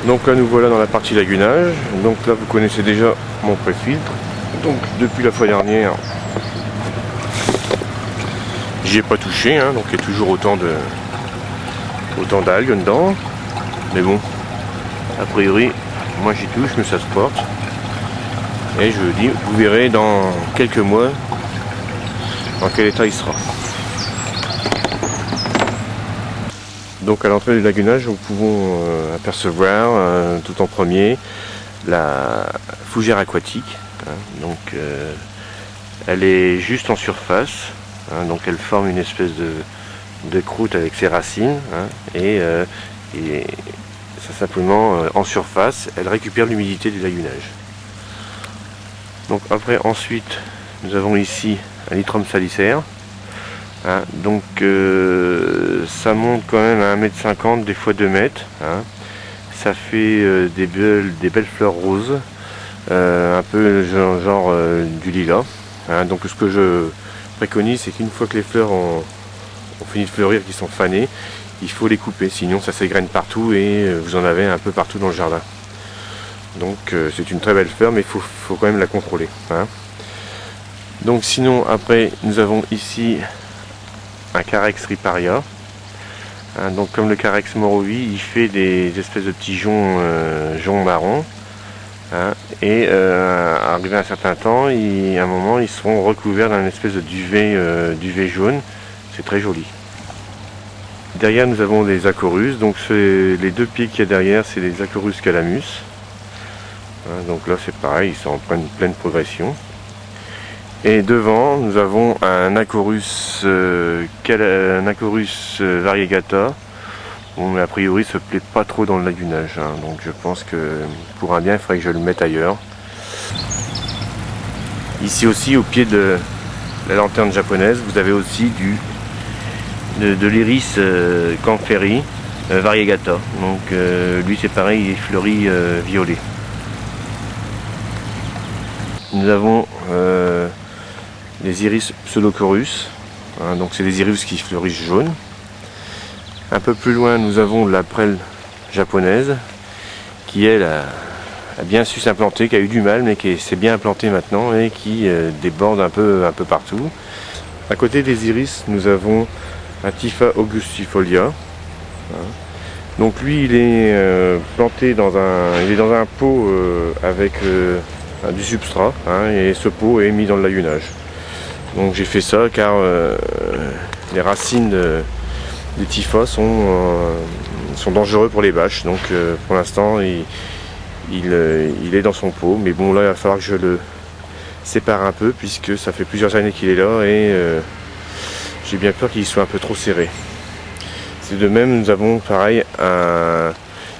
Donc là nous voilà dans la partie lagunage. Donc là vous connaissez déjà mon pré-filtre. Donc depuis la fois dernière, j'y ai pas touché, hein, donc il y a toujours autant d'algues dedans. Mais bon, a priori, moi j'y touche, mais ça se porte. Et je dis, vous verrez dans quelques mois dans quel état il sera. Donc à l'entrée du lagunage, nous pouvons apercevoir tout en premier la fougère aquatique. Hein, donc elle est juste en surface, hein, donc elle forme une espèce de croûte avec ses racines, hein, et ça simplement en surface, elle récupère l'humidité du lagunage. Donc après, ensuite, nous avons ici un Lythrum salicère. Hein, donc ça monte quand même à 1,50 m, des fois 2 m. Hein. Ça fait des belles fleurs roses, un peu genre du lilas. Hein. Donc ce que je préconise, c'est qu'une fois que les fleurs ont fini de fleurir, qui sont fanées, il faut les couper, sinon ça s'égrène partout et vous en avez un peu partout dans le jardin. Donc c'est une très belle fleur, mais il faut quand même la contrôler. Hein. Donc sinon, après, nous avons ici un Carex riparia. Hein, donc comme le Carex morovi, il fait des espèces de petits joncs marrons. Hein, et arrivé à un certain temps, à un moment, ils seront recouverts d'un espèce de duvet jaune. C'est très joli. Derrière, nous avons des Acorus. Donc les deux pieds qu'il y a derrière, c'est les Acorus calamus. Hein, donc là, c'est pareil, ils sont en pleine progression. Et devant, nous avons un Acorus variegata. Bon, mais a priori, il se plaît pas trop dans le lagunage. Hein, donc je pense que pour un bien, il faudrait que je le mette ailleurs. Ici aussi, au pied de la lanterne japonaise, vous avez aussi de l'iris Camphéry variegata. Donc lui, c'est pareil, il est fleuri violet. Nous avons les iris pseudocorus, hein, donc c'est des iris qui fleurissent jaunes. Un peu plus loin, nous avons la prêle japonaise qui, elle, a bien su s'implanter, qui a eu du mal, mais qui s'est bien implantée maintenant et qui déborde un peu partout. À côté des iris, nous avons un Typha augustifolia. Hein. Donc lui, il est planté dans un pot avec du substrat, hein, et ce pot est mis dans le lagunage. Donc j'ai fait ça car les racines des Typha sont dangereux pour les vaches. Donc pour l'instant il est dans son pot, mais bon là il va falloir que je le sépare un peu puisque ça fait plusieurs années qu'il est là et j'ai bien peur qu'il soit un peu trop serré. C'est de même, nous avons pareil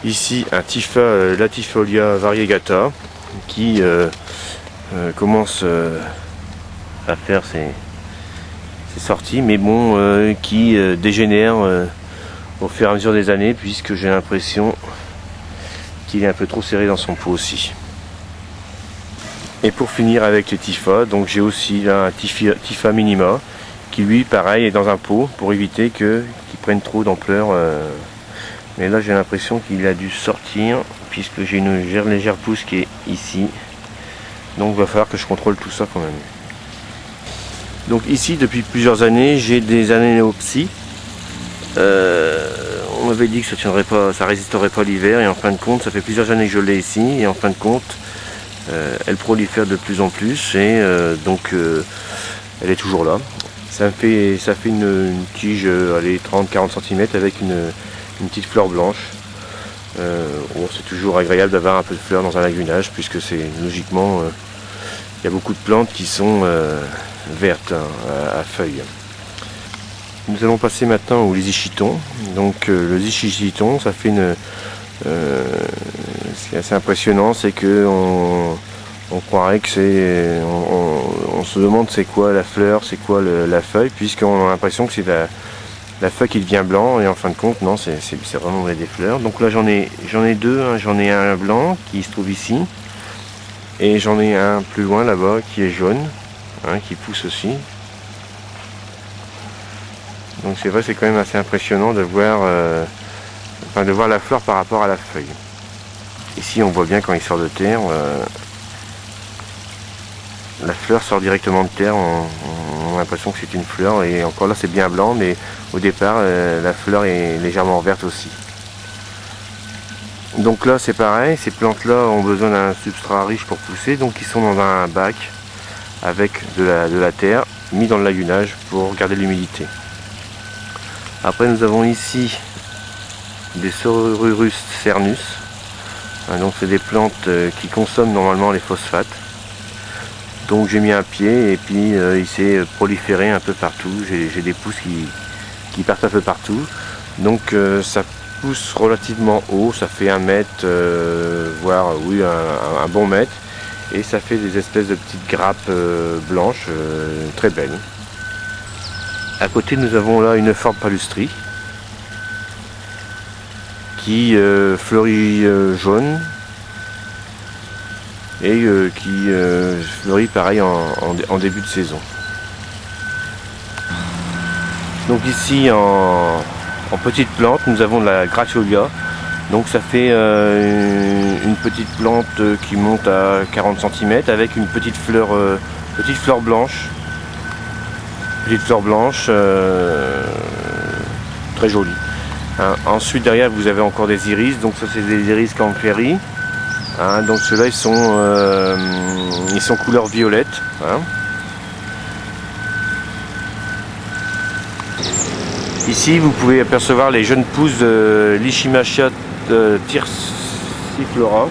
ici un Typha latifolia variegata qui commence à faire ses sorties, mais bon, qui dégénère au fur et à mesure des années, puisque j'ai l'impression qu'il est un peu trop serré dans son pot aussi. Et pour finir avec les Typha, donc j'ai aussi là un Typha minima, qui lui pareil est dans un pot pour éviter qu'il prenne trop d'ampleur. Mais là j'ai l'impression qu'il a dû sortir, puisque j'ai une légère pousse qui est ici. Donc il va falloir que je contrôle tout ça quand même. Donc ici depuis plusieurs années j'ai des anéopsis. On m'avait dit que ça résisterait pas l'hiver, et en fin de compte ça fait plusieurs années que je l'ai ici, et en fin de compte elle prolifère de plus en plus, et donc elle est toujours là. Ça fait une tige, allez, 30-40 cm avec une petite fleur blanche. Bon, c'est toujours agréable d'avoir un peu de fleurs dans un lagunage, puisque c'est logiquement il y a beaucoup de plantes qui sont vertes, hein, à feuilles. Nous allons passer maintenant au lysichiton. Donc le lysichiton, ça fait ce qui est assez impressionnant, c'est que on croirait que c'est, on se demande c'est quoi la fleur, c'est quoi la feuille, puisqu'on a l'impression que c'est la feuille qui devient blanc, et en fin de compte non, c'est vraiment des fleurs. Donc là j'en ai deux, hein. J'en ai un blanc qui se trouve ici, et j'en ai un plus loin là-bas qui est jaune, hein, qui pousse aussi. Donc c'est vrai, c'est quand même assez impressionnant de voir, de voir la fleur par rapport à la feuille. Ici on voit bien quand il sort de terre, la fleur sort directement de terre, on a l'impression que c'est une fleur, et encore là c'est bien blanc, mais au départ la fleur est légèrement verte aussi. Donc là c'est pareil, ces plantes là ont besoin d'un substrat riche pour pousser, donc ils sont dans un bac avec de la terre mis dans le lagunage pour garder l'humidité. Après nous avons ici des Sorurus cernus, donc c'est des plantes qui consomment normalement les phosphates. Donc j'ai mis un pied et puis il s'est proliféré un peu partout, j'ai des pousses qui partent un peu partout. Donc ça pousse relativement haut, ça fait 1 mètre, voire oui un bon mètre, et ça fait des espèces de petites grappes blanches très belles. À côté nous avons là une Ford palustri qui fleurit jaune et qui fleurit pareil en début de saison. Donc ici en petite plante nous avons de la Graciolia, donc ça fait une petite plante qui monte à 40 cm avec une petite fleur blanche, très jolie. Ensuite derrière vous avez encore des iris, donc ça c'est des iris Camperi. Donc ceux-là ils sont couleur violette. Ici vous pouvez apercevoir les jeunes pousses de Lichimachia tierciflora.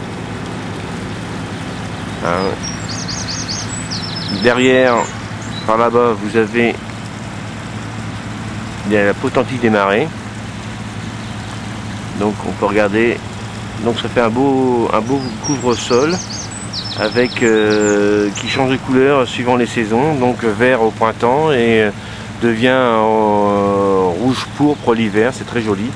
Derrière, par là-bas, vous avez la Potentique des marais. Donc on peut regarder. Donc ça fait un beau couvre-sol avec qui change de couleur suivant les saisons. Donc vert au printemps et devient rouge pourpre l'hiver, c'est très joli.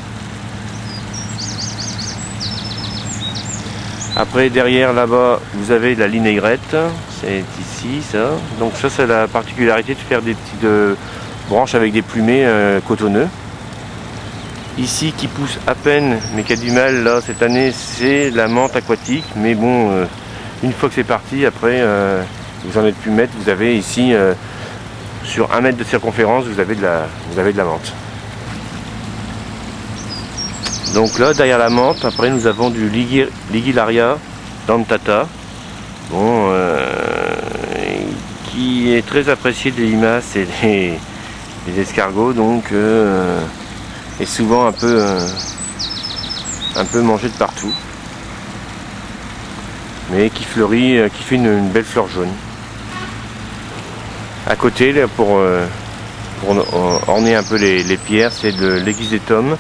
Après derrière là-bas vous avez la linaigrette, c'est ici ça. Donc ça c'est la particularité de faire des petites branches avec des plumets cotonneux. Ici qui pousse à peine mais qui a du mal là cette année, c'est la menthe aquatique, mais bon une fois que c'est parti après vous en êtes plus mettre, vous avez ici sur 1 mètre de circonférence vous avez de la menthe. Donc là derrière la menthe après nous avons du Ligillaria dentata, bon, qui est très apprécié des limaces et des escargots, donc est souvent un peu mangé de partout, mais qui fleurit, qui fait une belle fleur jaune. À côté là, pour orner un peu les pierres, c'est de l'aiguise des tomes,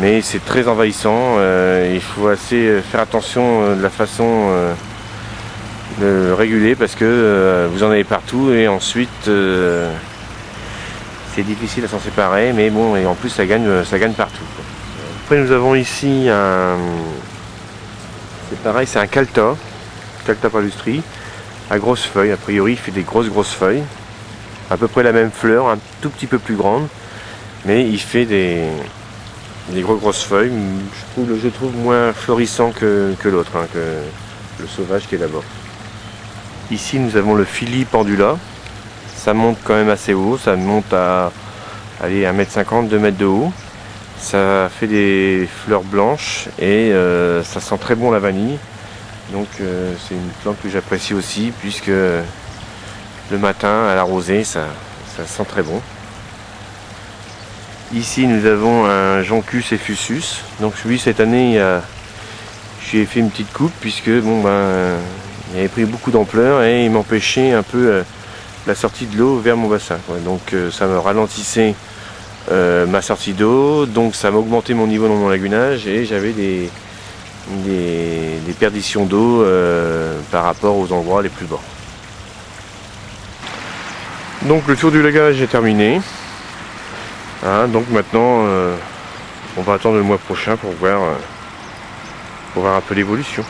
mais c'est très envahissant, il faut assez faire attention de la façon de réguler parce que vous en avez partout et ensuite c'est difficile à s'en séparer, mais bon, et en plus ça gagne partout. Après nous avons ici c'est pareil, c'est un Calta palustri à grosses feuilles. A priori il fait des grosses feuilles, à peu près la même fleur, un tout petit peu plus grande, mais il fait des grosses feuilles. Je trouve moins florissant que l'autre, que le sauvage qui est là-bas. Ici nous avons le Philly pendula. Ça monte quand même assez haut, ça monte à 1,50 m, 2 mètres de haut. Ça fait des fleurs blanches et ça sent très bon la vanille. Donc c'est une plante que j'apprécie aussi, puisque le matin à la rosée ça sent très bon. Ici nous avons un Joncus effusus. Donc lui cette année j'ai fait une petite coupe puisque bon il avait pris beaucoup d'ampleur et il m'empêchait un peu la sortie de l'eau vers mon bassin, quoi. Donc ça me ralentissait ma sortie d'eau, donc ça m'augmentait mon niveau dans mon lagunage et j'avais des perditions d'eau par rapport aux endroits les plus bas. Donc le tour du lagunage est terminé. Donc maintenant on va attendre le mois prochain pour voir un peu l'évolution.